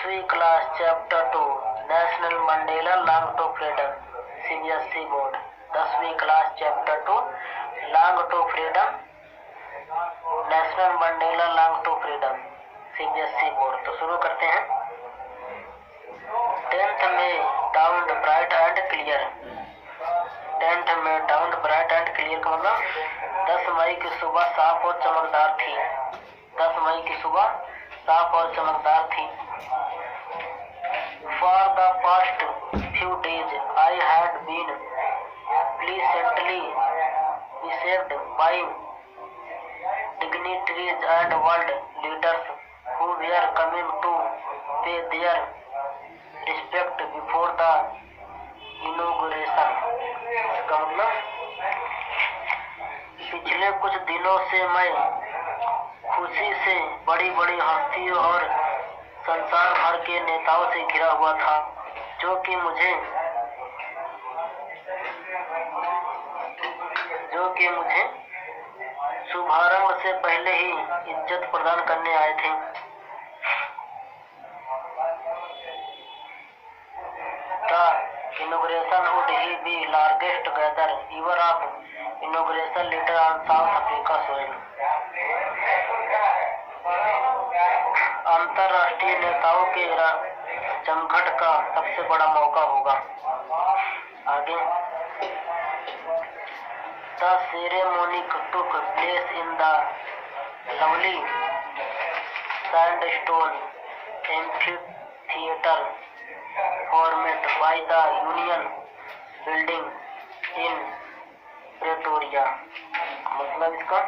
10वीं class chapter 2 Nelson Mandela long to freedom CBSE board. 10वीं class chapter 2 long to freedom Nelson Mandela long to freedom CBSE board. तो शुरू करते हैं। 10th में down bright and clear. 10th में down bright and clear का मतलब 10 मई की सुबह साफ और चमकदार थी। 10 मई की सुबह साफ और चमकदार थी। For the past few days, I had been pleasantly beset by dignitaries and world leaders who were coming to pay their respect before the inauguration। इसका मतलब पिछले कुछ दिनों से मैं खुशी से बड़ी बड़ी हस्तियों और संसार भर के नेताओं से घिरा हुआ था, जो कि मुझे शुभारंभ से पहले ही इज्जत प्रदान करने आए थे। The inauguration would he be largest gather ever of inauguration leader on South Africa soil। अंतरराष्ट्रीय नेताओं के जमघट का सबसे बड़ा मौका होगा। आगे The ceremony took place in the lovely sandstone amphitheater formed by the Union Building in Pretoria। मतलब इसका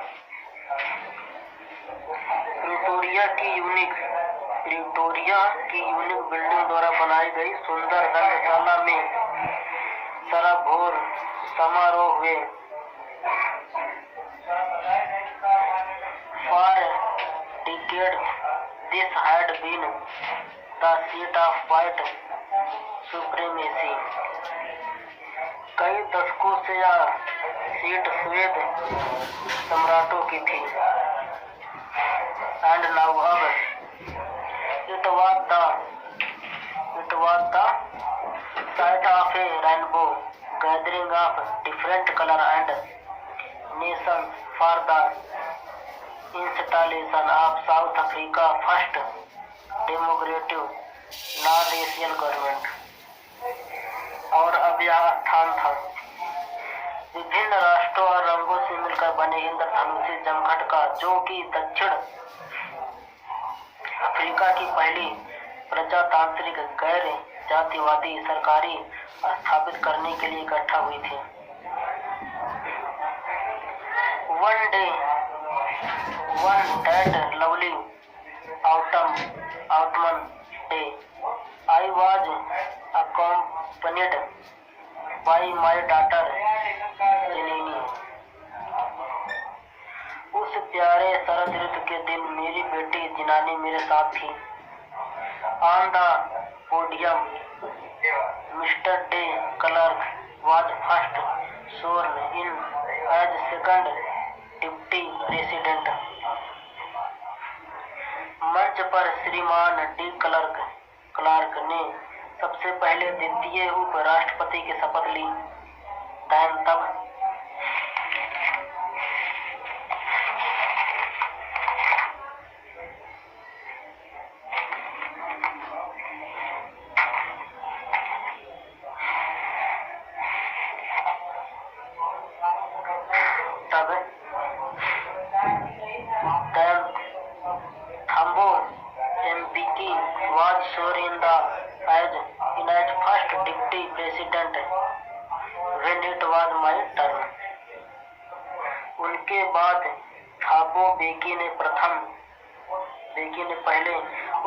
प्रिटोरिया की यूनिक बिल्डिंग द्वारा बनाई गई सुंदर रंगशाला में सराबोर समारोह हुए। For decades this had been the seat of white supremacy। कई दशकों से यह सीट श्वेत सम्राटों की थी। And now अब it was the sight of a rainbow gathering of different color and nations for the installation of South Africa first democratic non-racial government। और अब यह स्थान था विभिन्न राष्ट्रों और रंगों से मिलकर बने इंद्रधनुषी जमघट का, जो कि दक्षिण अफ्रीका की पहली प्रजातांत्रिक गैर जातिवादी सरकारी स्थापित करने के लिए इकट्ठा हुई थी। One that lovely autumn day, I was accompanied by my daughter Janini। उस प्यारे शरद ऋतु के दिन मेरी बेटी जिनानी मेरे साथ थी। On the podium, Mr. De Klerk was first sworn in as second deputy president। मंच पर श्रीमान डी क्लार्क ने सबसे पहले द्वितीय उप राष्ट्रपति की शपथ ली। तब Thabo Mbeki was sworn in as first deputy president when it was my turn। उनके बाद थाबो बेकी ने पहले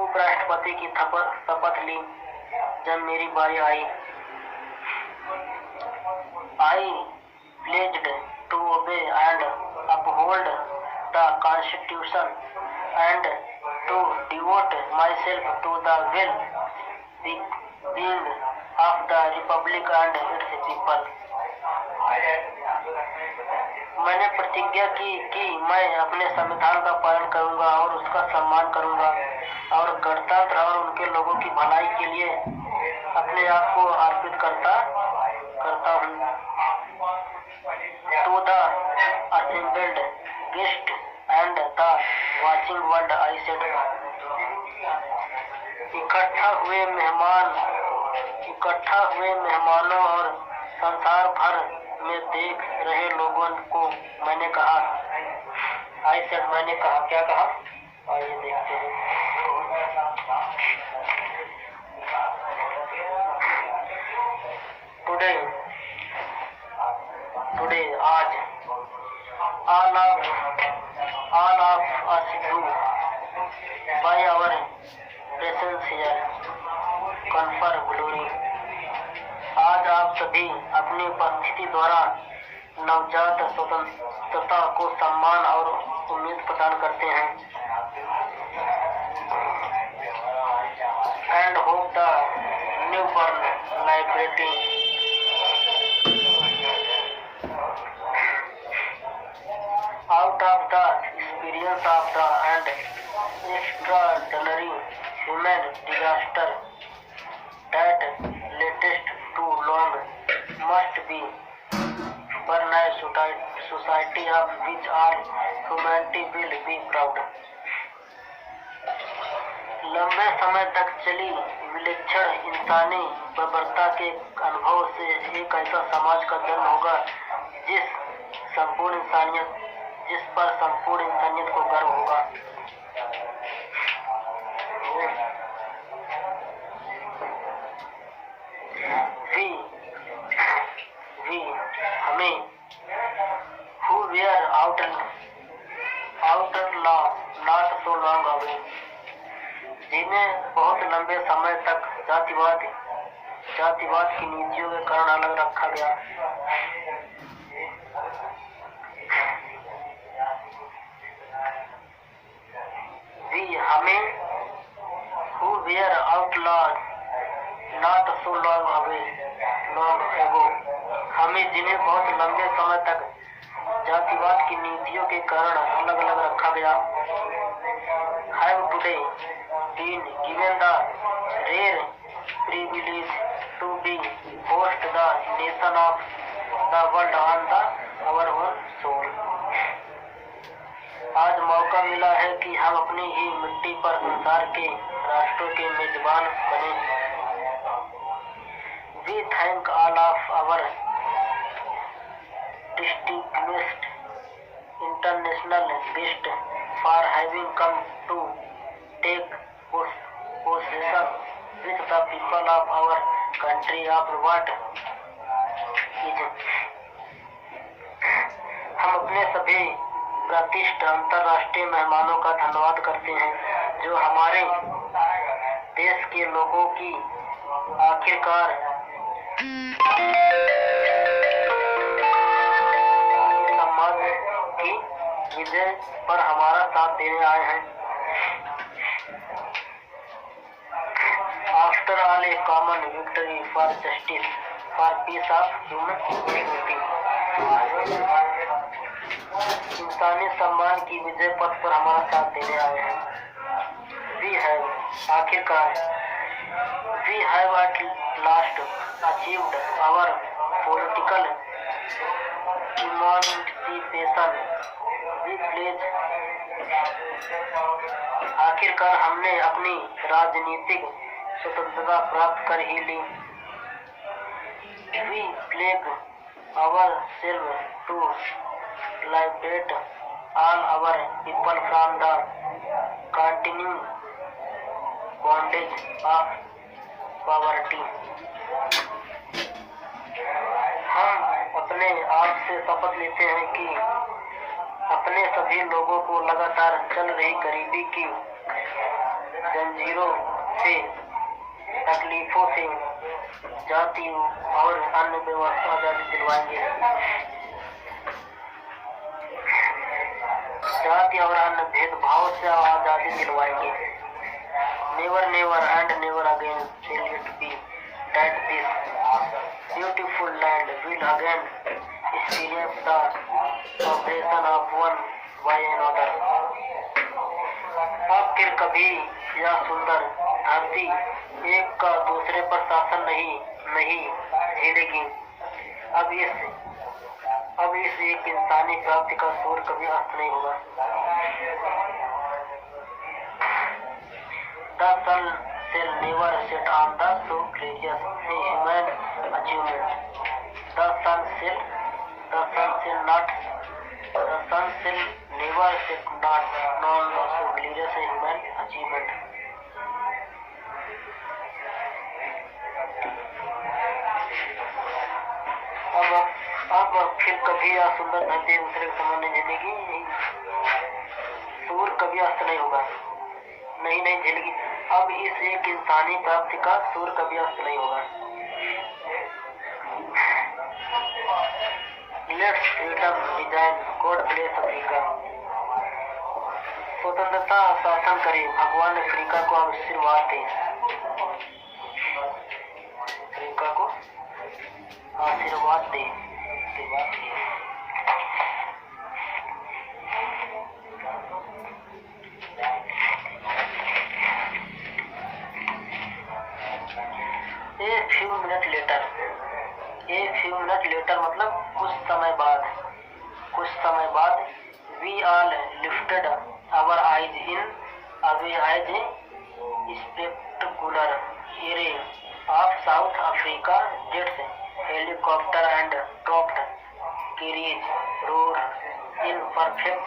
उपराष्ट्रपति की शपथ ली जब मेरी बारी आई। I pledged to obey and uphold the Constitution and to devote myself to the being of the Republic and its people. मैंने प्रतिज्ञा की कि मैं अपने संविधान का पालन करूंगा और उसका सम्मान करूंगा और गणतंत्र और उनके लोगों की भलाई के लिए अपने आप को अर्पित करता हूँ। To the assembled guests and the watching world I said, इकट्ठा हुए मेहमानों और संसार भर में देख रहे लोगों को मैंने कहा, आई सेड, मैंने कहा, क्या कहा, आइए देखते हैं। टुडे आज all of us do by our presence here confer glory. आज आप सभी अपनी उपस्थिति द्वारा नवजात स्वतंत्रता को सम्मान और उम्मीद प्रदान करते हैं। And hope the newborn liberty out of the experience of the and extraordinary human disaster that latest too long must be burned society of which all humanity will be proud. लंबे समय तक चली विलक्षण इंसानी बर्बरता के अनुभव से एक ऐसा समाज का जन्म होगा जिस पर संपूर्ण इंसानियत को गर्व होगा। हमें who were outer law not so long ago, जिन्हें बहुत लंबे समय तक जातिवाद की नीतियों के कारण अलग रखा गया। हमें who were outlawed not so long ago, हमें जिन्हें बहुत लंबे समय तक जातिवाद की नीतियों के कारण अलग अलग रखा गया, have today been given the rare privilege to be host the nation of the world on our own soil. आज मौका मिला है कि हम अपनी ही मिट्टी पर संसार के राष्ट्रों के मेजबान बने। We thank all of our distinguished international guests for having come to take possession with the people of our country of what is. हम अपने सभी प्रतिष्ठित अंतर्राष्ट्रीय मेहमानों का धन्यवाद करते हैं जो हमारे देश के लोगों की आखिरकार सम्मान की विजय पर हमारा साथ देने आए हैं। After all, a common victory for justice, for peace of human dignity. इंसानी सम्मान की विजय पथ पर हमारा साथ देने आए हैं। We have at last achieved our political emancipation. We pledge. आखिरकार हमने अपनी राजनीतिक स्वतंत्रता प्राप्त कर ही ली। We pledge ourselves to liberate all our people from the continuing bondage of poverty. हम अपने आप से शपथ लेते हैं कि अपने सभी लोगों को लगातार चल रही गरीबी की जंजीरों से, तकलीफों से, जाति और अन्य व्यवस्था आजादी दिलवाएंगे। जाति और अन्य भेदभाव से आजादी दिलवाएंगे। Never never and never again. will again experience the oppression of one by another. अब फिर कभी यह सुंदर धरती एक का दूसरे पर शासन नहीं झेलेगी। अब इस एक इंसानी प्राप्ति का सूर कभी अस्त नहीं होगा। The sun shall never set on the so glorious a human achievement. The sun shall never set on the so glorious a human achievement. अब फिर कभी यह सुंदर धरती दूसरे के समान नहीं झेलेगी। सूर कभी अस्त नहीं होगा, नहीं झेलेगी। अब इस एक इंसानी प्राप्ति का सूर कभी अस्त नहीं होगा। Let's freedom design God bless Africa. स्वतंत्रता शासन करे, भगवान ने अफ्रीका को आशीर्वाद दे। अफ्रीका को आशीर्वाद दे। A few minutes later मतलब कुछ समय बाद we all lifted our eyes in away as a spectacular array of South Africa jets, helicopter and dropped carriage roar in perfect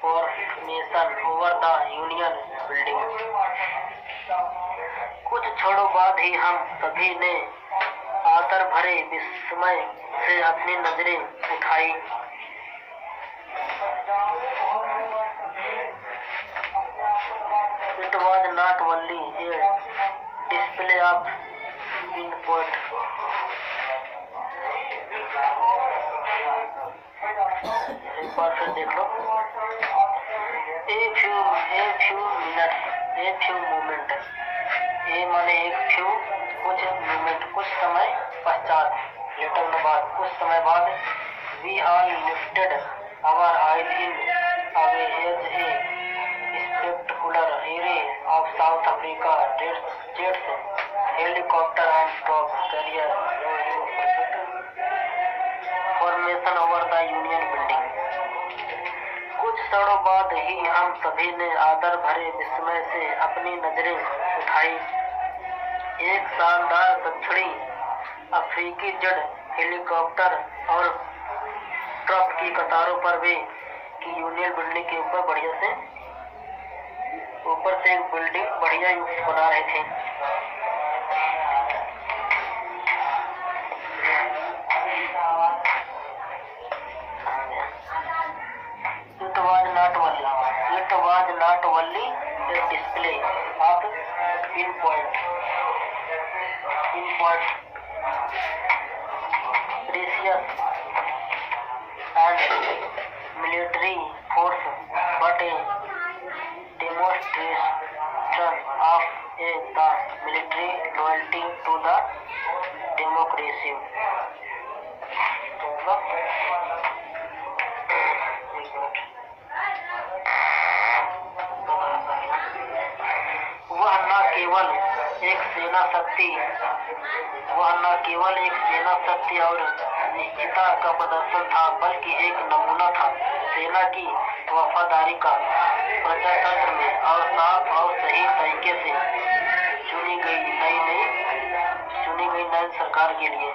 formation over the Union building. कुछ क्षणों बाद ही हम सभी ने आतर भरे विस्मय से अपनी नजरें उठाई। It was not only a display of input. एक बार फिर देख लो। A few moment. ए माने एक few, कुछ moment, कुछ समय पश्चात, लेटर के बाद, कुछ समय बाद, we all lifted our eyes in away as a spectacular array of South Africa jets, helicopter and drop carrier formation over the Union building. कुछ क्षणों बाद ही हम सभी ने आदर भरे विस्मय से अपनी नजरें उठाई। एक शानदार दक्षिणी अफ्रीकी जेट, हेलीकॉप्टर और ट्रक की कतारों पर वे की यूनियन बिल्डिंग के ऊपर से एक बिल्डिंग बढ़िया बना रहे थे। It was not only a display of pinpoint precious and military force, but a demonstration of the military loyalty to the democracy. वह न केवल एक सेना शक्ति और निश्चितता का प्रदर्शन था, बल्कि एक नमूना था सेना की वफादारी का प्रजातंत्र में और साफ और सही तरीके से चुनी गई नई सरकार के लिए।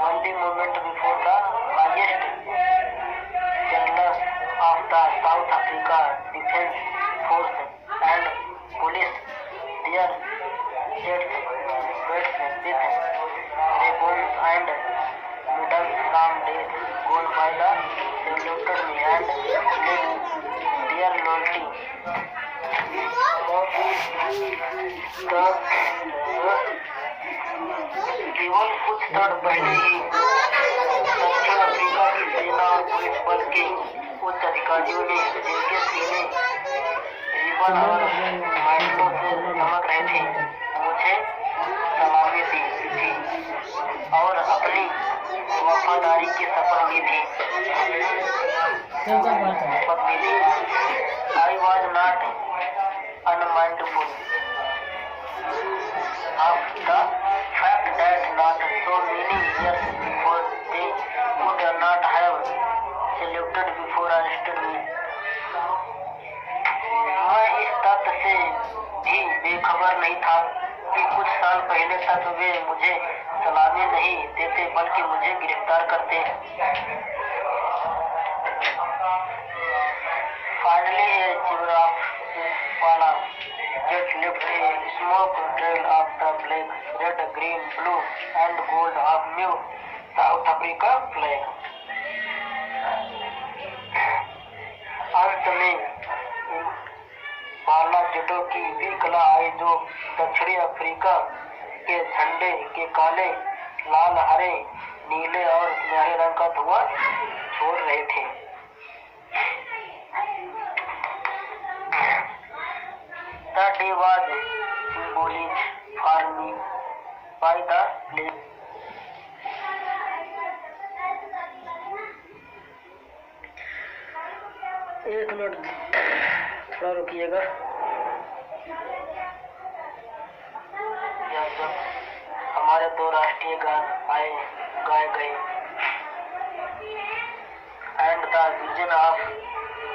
Only moment before the highest generals of the South Africa Defence Force and Police, their jets with ribbons and medals from days gone by, saluted me and pledged their loyalty. केवल कुछ क्षण पहले ही दक्षिण अफ्रीका की सेना और police बल के उच्च अधिकारियों ने, जिनके सीने रिबन और मेडलों से चमक रहे थे, मुझे सलामी दी थी और अपनी वफादारी की शपथ ली थी। I was not unmindful of the fact that not so many years before they would not have saluted before arrested me. मैं इस तथ्य से भी बेखबर नहीं था कि कुछ साल पहले तक वे मुझे सलामी नहीं देते बल्कि मुझे गिरफ्तार करते। Finally, a giraffe impala jet left a smoke trail of the black, red, green, blue, and gold of New South Africa flag. अंत में इम्पाला जेटों की भी कला आई जो दक्षिणी अफ्रीका के झंडे के काले, लाल, हरे, नीले और सुनहरे रंग का धुआं छोड़ रहे थे। The day was symbolized for me by the flag. एक मिनट थोड़ा रुकिएगा। जब हमारे दो राष्ट्रीय गान गाए गए and the vision of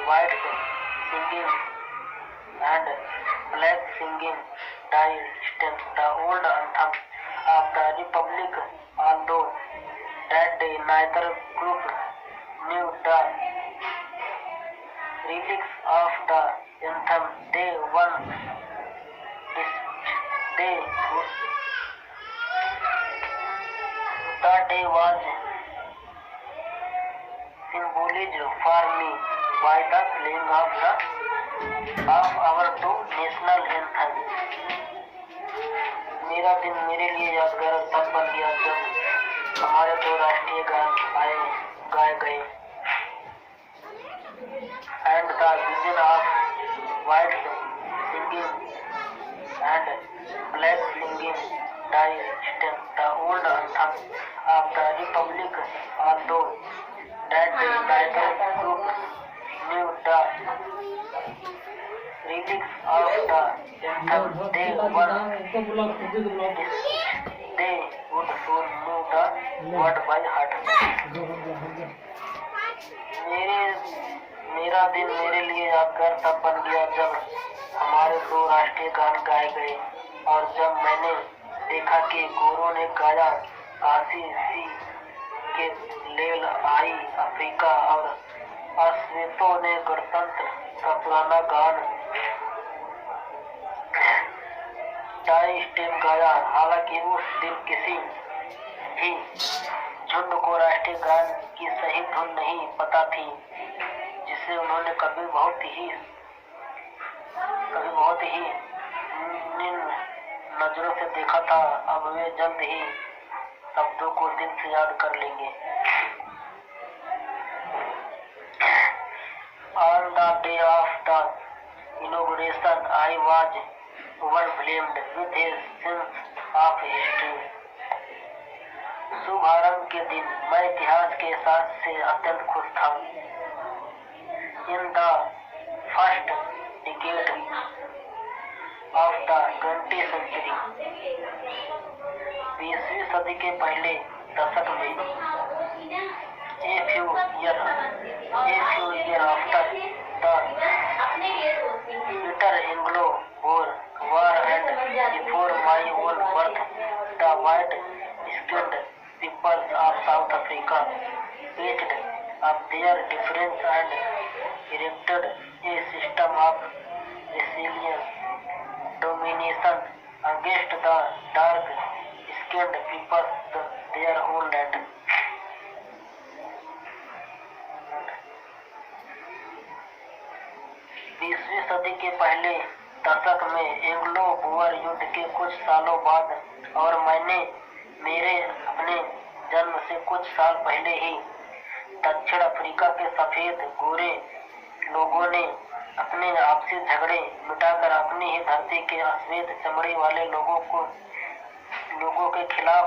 white singing and black singing died still the old anthem of the republic, although that day neither group knew the lyrics of the anthem. They won the day was symbolized for me by the playing of our two national anthems. मेरा दिन मेरे लिए यादगार तब बन गया जब हमारे दो राष्ट्रीय गान गाए गए and the vision of white singing and black singing died still the old anthem of the republic, although that day neither group knew the lyrics of the anthem. They would soon know the word by heart. मेरा दिन मेरे लिए यादगार तब बन गया जब हमारे दो राष्ट्रीय गान गाए गए और जब मैंने देखा कि गोरों ने गाया काशी सी के लेल आई अफ्रीका और अश्वेतों ने गणतंत्र का पुराना गान टाई स्टेप गाया। हालांकि उस दिन किसी भी झुंड को राष्ट्रीय गान की सही धुन नहीं पता थी, जिसे उन्होंने कभी बहुत ही निम्न नजरों से देखा था। अब वे जल्द ही शब्दों को दिल से याद कर लेंगे। On the day of the inauguration, I was overwhelmed with a sense of history. शुभारंभ के दिन मैं इतिहास के एहसास से अत्यंत खुश था। In the first decade of the 20th century, 20वीं सदी के पहले दशक में, a few years after the bitter Anglo-Boer War and before my own birth, the white-skinned peoples of South Africa patched up their difference and erected a system of resilience domination against the dark-skinned peoples their own land. बीसवीं सदी के पहले दशक में Anglo bore युद्ध के कुछ सालों बाद और मैंने मेरे अपने जन्म से कुछ साल पहले ही दक्षिण अफ्रीका के सफेद गोरे लोगों ने अपने आपसी झगड़े मिटाकर अपनी ही धरती के अश्वेत चमड़ी वाले लोगों के खिलाफ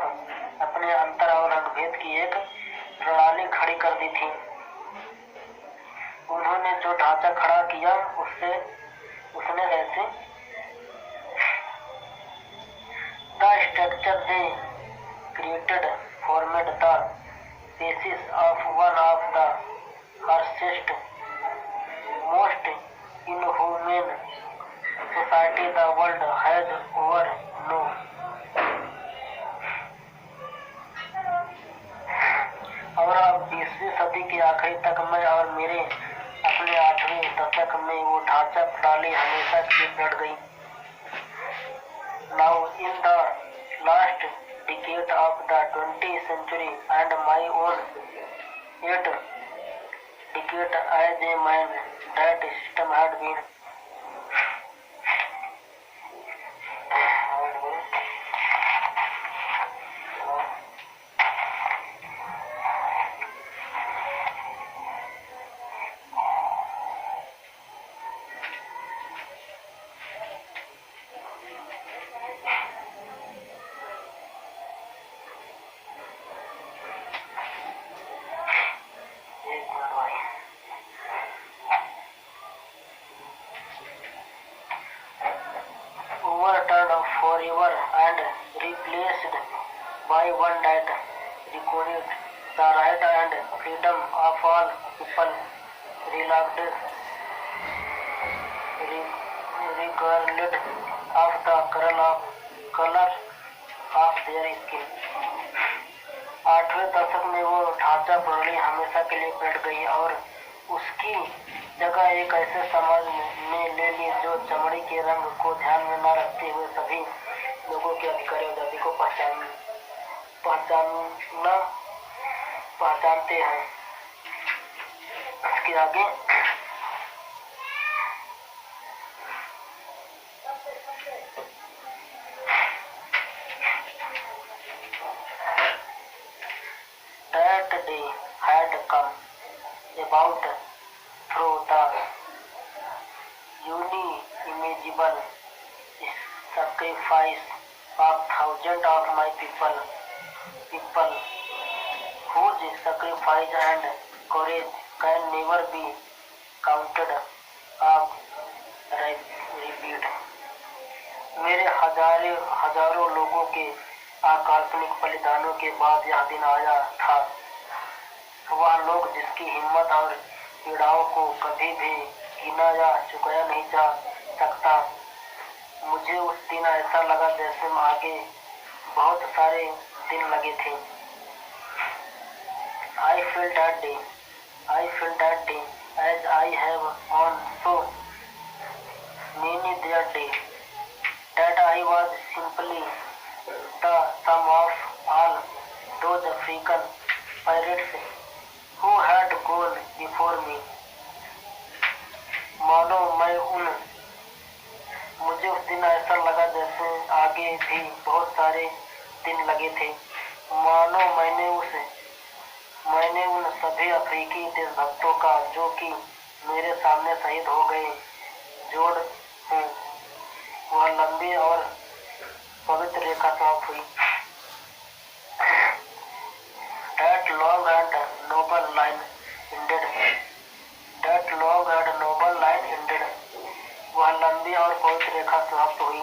अपने अंतर और रंगभेद की एक प्रणाली खड़ी कर दी थी। उन्होंने जो ढांचा खड़ा किया उसने ऐसे the structure they created formed the basis of one of the harshest most inhuman society the world has ever known. और अब 20वीं सदी के आखिरी तक मैं और मेरे अपने 8वें दशक में वो ढांचा प्रणाली हमेशा के लिए बढ़ गई। Now in the last decade of the 20th century and my own 8th decade as a man, that system had been overturned forever and replaced by one that recognized the right and freedom of all people regardless of the color of their skin। 8वें दशक में वो ढांचा प्रणाली हमेशा के लिए बैठ गई और उसकी जगह एक ऐसे समाज में ले ली जो चमड़ी के रंग को ध्यान में न रखते हुए सभी लोगों के अधिकार और आजादी को पहचानते हैं। इसके आगे that day had come about through the unimaginable sacrifice of thousands of my people whose sacrifice and courage can never be counted or repeated। मेरे हजारों लोगों के अकाल्पनिक बलिदानों के बाद यह दिन आया था। वह लोग जिसकी हिम्मत और पीड़ाओं को कभी भी गिना या चुकाया नहीं जा सकता। मुझे उस दिन ऐसा लगा जैसे आगे बहुत सारे दिन लगे थे। I felt that day as I have on so many their day that I was simply the sum of all those African pirates who had gone before me। मानो मुझे उस दिन ऐसा लगा जैसे आगे भी बहुत सारे दिन लगे थे। मानो मैंने उन सभी अफ्रीकी देशभक्तों का जो कि मेरे सामने शहीद हो गए जोड़ हूँ। वह लंबी और पवित्र रेखा समाप्त हुई। That long and noble line ended। वह लंबी और पवित्र रेखा समाप्त हुई।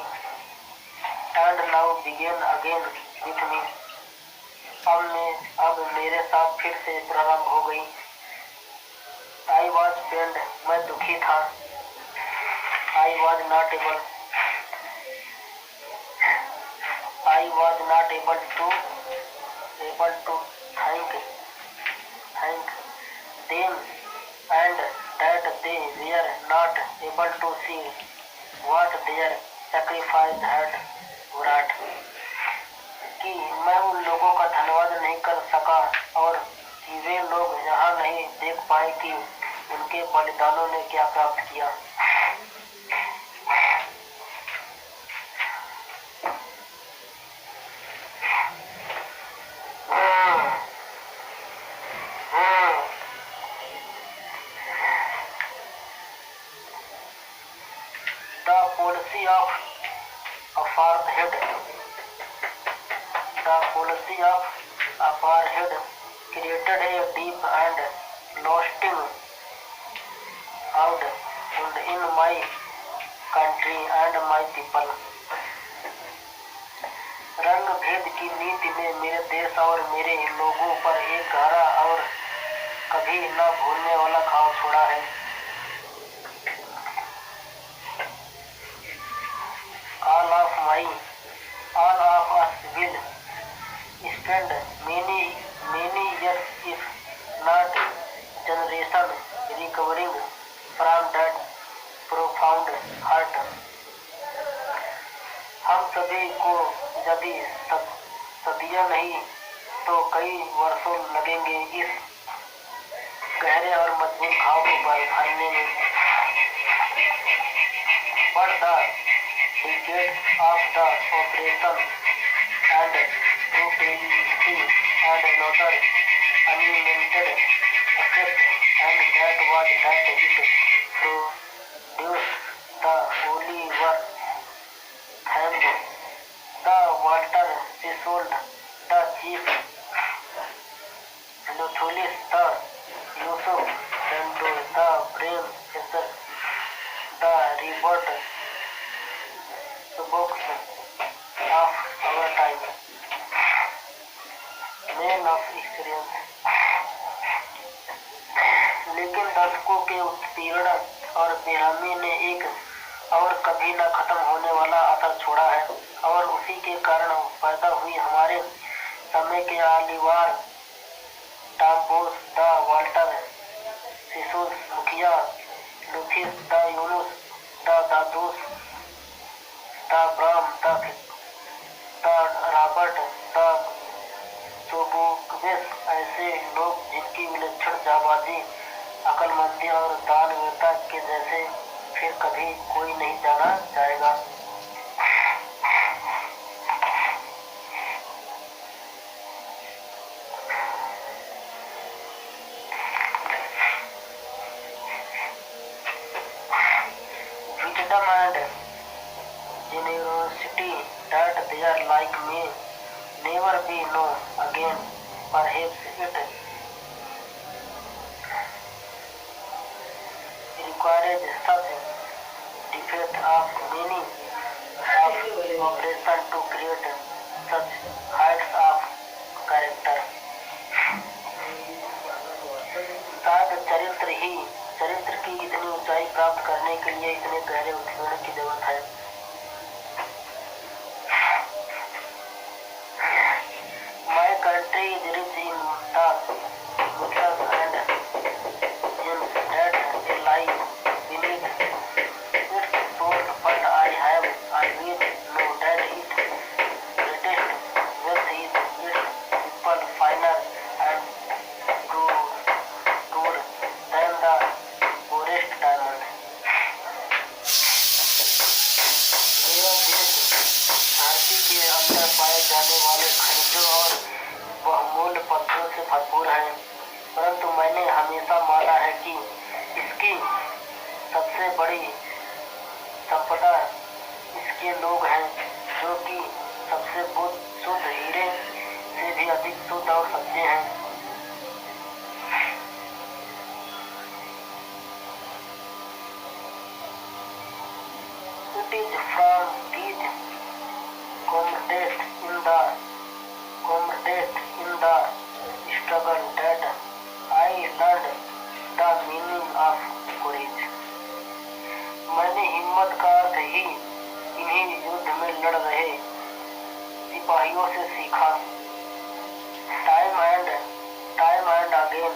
And now begin again with me। अब मेरे साथ फिर से प्रारंभ हो गई। I was pained। मैं दुखी था। I was not able to thank them and that they were not able to see what their sacrifice had brought। कि मैं उन लोगों का धन्यवाद नहीं कर सका और कि वे लोग यहाँ नहीं देख पाए कि उनके बलिदानों ने क्या प्राप्त किया। had created a deep and lasting wound in my country and my people. रंग भेद की नीति ने मेरे देश और मेरे लोगों पर एक गहरा और कभी न भूलने वाला घाव छोड़ा है। All of us will spend many years, if not generation, recovering from that profound hurt. हम सभी को यदि सदियां नहीं तो कई वर्षों लगेंगे इस गहरे और मजबूत घाव को भरने में। But the decades of the operation and brutality and another unlimited effect, and that was that it produced the Oliver Tambo, the Walter Sissold, the Chief Luthulis, the Yusuf Sando, the Prem Hesser, the Robert Books of our time, men of experience. लेकिन दशकों के उत्पीड़न और बेरहमी ने एक और कभी न खत्म होने वाला असर छोड़ा है, और उसी के कारण पैदा हुई हमारे समय के आलिवार टाम्बोस, द वाल्टर सिसोस मुखिया, Luthulis, the Yunus, the Dadoos, the Bram, the Robert, the Sobukwes, ऐसे लोग जिनकी विलक्षण जाबाजी, अक्लमंदी और दानवीरता के जैसे फिर कभी कोई नहीं जाना जाएगा। Wisdom and generosity that they are like may never be known again. Perhaps it required such defect of many of operation to create such heights of character. शायद चरित्र की इतनी ऊंचाई प्राप्त करने के लिए इतने गहरे उत्पीड़न की जरूरत है। My country is rich in the myths and gems that lie beneath its soil, but I have always known that its greatest wealth is its people, finer and truer than the poorest diamond. मेरा देश धरती के अंदर पाए जाने वाले खनिजों और बहुमूल्य पत्थरों से भरपूर है, परंतु मैंने हमेशा माना है कि इसकी सबसे बड़ी संपदा इसके लोग हैं, जो कि सबसे शुद्ध हीरे से भी अधिक शुद्ध और सच्चे हैं। It is from these comrades in the struggle that I learned the meaning of courage. मैंने हिम्मत का अर्थ ही इन्हीं युद्ध में लड़ रहे सिपाहियों से सीखा। टाइम एंड अगेन,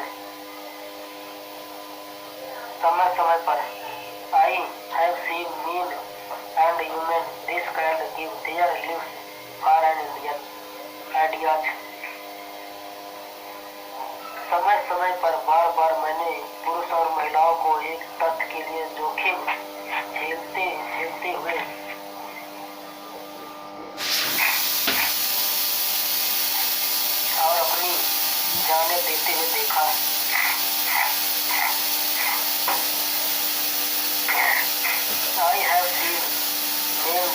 समय समय पर, I have seen men and women risk and give their lives for an Indian ideas. समय समय पर बार बार मैंने पुरुष और महिलाओं को एक तथ्य के लिए जोखिम झेलते हुए और अपनी जानें देते हुए देखा। I have seen men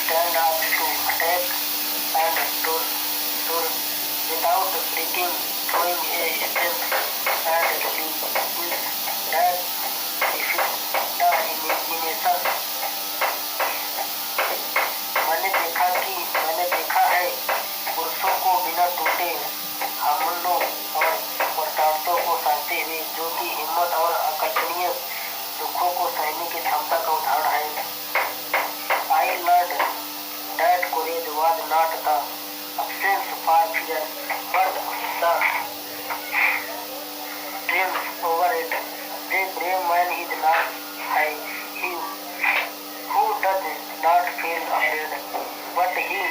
stand up to attack and to without breaking showing a strength and relief is that defeat the imagination. मैंने देखा है पुरुषों को बिना टूटे हमलों और प्रताड़ों को सहते हुए, जो कि हिम्मत और अकल्पनीय दुखों को सहने की क्षमता का उदाहरण है। I learned that courage was not the absence for fear, but the triumph over it. The brave man is not he who does not feel afraid, but he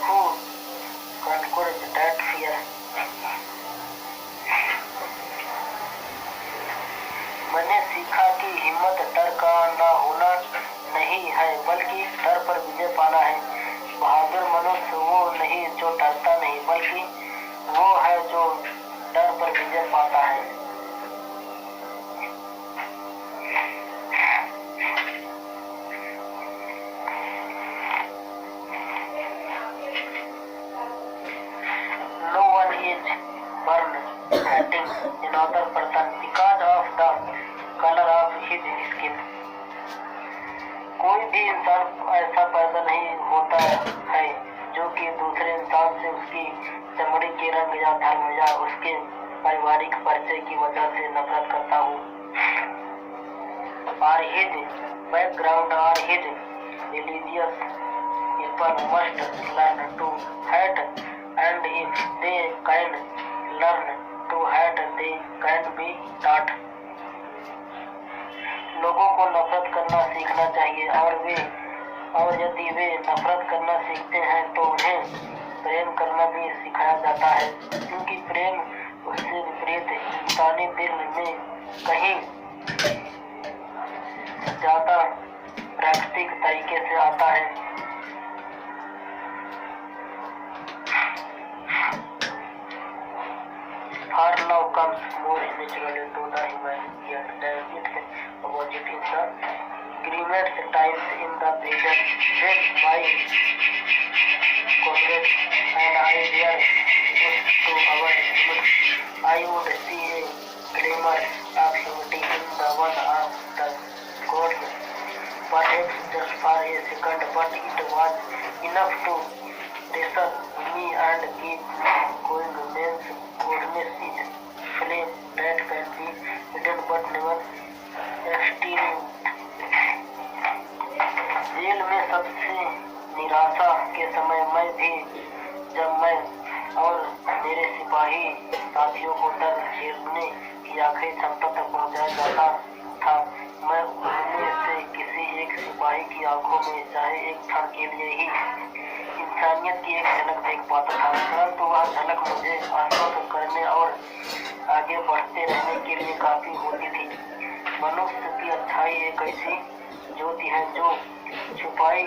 who conquers that fear. मैंने सीखा कि हिम्मत डर का न होना नहीं है, बल्कि डर पर विजय पाना है। बहादुर मनुष्य वो नहीं जो डरता नहीं, बल्कि वो है जो डर पर विजय पाता है। No one is born hating another person because of the color of his skin. कोई भी इंसान ऐसा पैदा नहीं होता है जो कि दूसरे इंसान से उसकी चमड़ी के रंग या धर्म या उसके पारिवारिक परिचय की वजह से नफरत करता हो। Or his background or his religious people must learn to hate, and if they can learn to hate, they can be taught. लोगों को नफरत करना सीखना चाहिए, और यदि वे नफरत करना सीखते हैं तो उन्हें प्रेम करना भी सिखाया जाता है, क्योंकि प्रेम उससे विपरीत इंसानी दिल में कहीं ज्यादा प्राकृतिक तरीके से आता है। For love comes more naturally to the human being than its opposite in the grimmest times in the present. When my comrades and I were pushed to our limits, I would see a glimmer of humanity in the one of the gods, perhaps just for a second, but it was enough to dazzle me and keep me going. Men's goodness is flame that can be hidden but never extinguished. Jail में सबसे निराशा के समय में भी, जब मैं और मेरे सिपाही साथियों को दर्द झेलने की आखिरी क्षमता तक पहुंचाया जाता था, मैं उनमें से किसी एक सिपाही की आंखों में चाहे एक क्षण के लिए ही इंसानियत की एक झलक देख पाता था, परंतु वह झलक मुझे आश्वस्त करने और आगे बढ़ते रहने के लिए काफी होती थी। मनुष्य की अच्छाई एक ऐसी ज्योति है जो छुपाई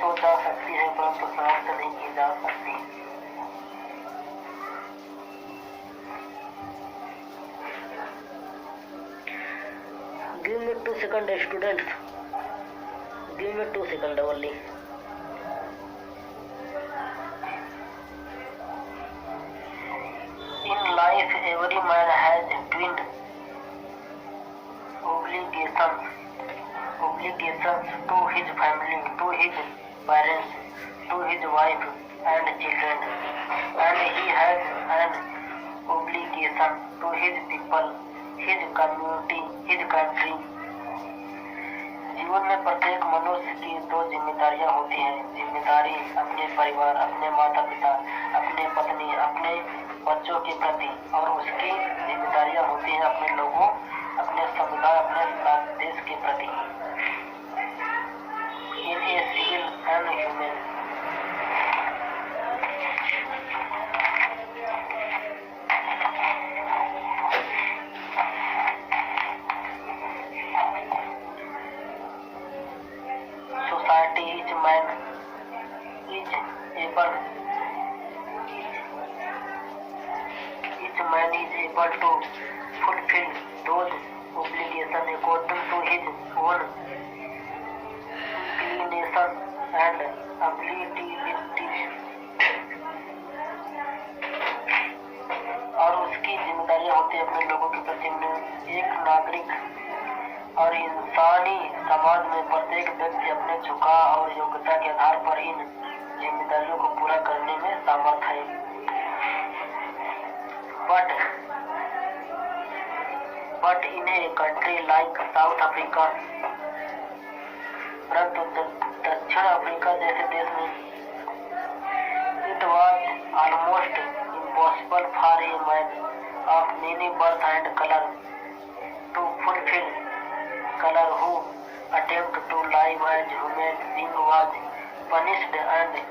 तो जा सकती है, परंतु समाप्त नहीं की जा सकती। Give me 2 seconds, students. Give me 2 seconds only. In life, every man has twin obligations to his family, to his parents, to his wife and children, and he has an obligation to his people, his community, his country. जीवन में प्रत्येक मनुष्य की 2 जिम्मेदारियां होती हैं। जिम्मेदारी अपने परिवार, अपने माता पिता, अपने पत्नी, अपने बच्चों के प्रति, और उसकी जिम्मेदारियां होती हैं अपने लोगों, अपने समुदाय, अपने देश के प्रति। In a civil and human society, each man is able to fulfill those obligations according to his own inclination and abilities. जिम्मेदारियां होती है अपने लोगों के प्रति। एक नागरिक और इंसानी समाज में प्रत्येक व्यक्ति अपने झुकाव और योग्यता के आधार पर इन जिम्मेदारियों को पूरा करने में समर्थ है। But in a country like south Africa, परंतु दक्षिण अफ्रीका जैसे देश में it was almost impossible for a man of many birth and colour to fulfil colour who attempt to live as human being was punished and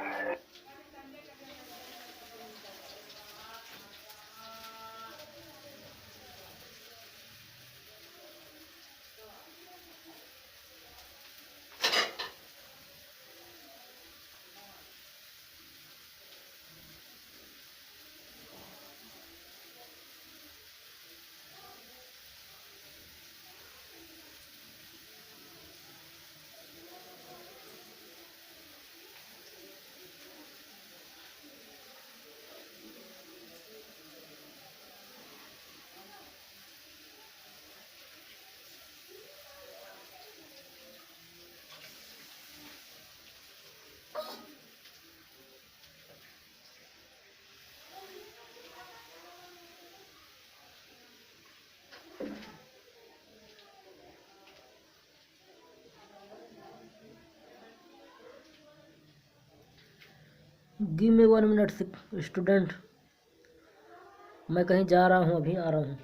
give me 1 minute student, मैं कहीं जा रहा हूँ, अभी आ रहा हूँ।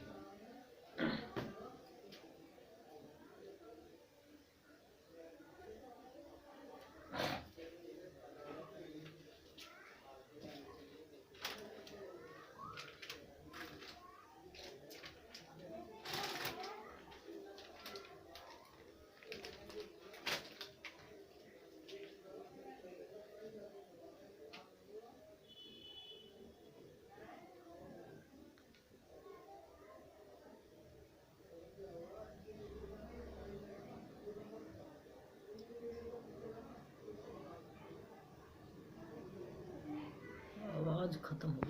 आवाज़ खत्म हो गई।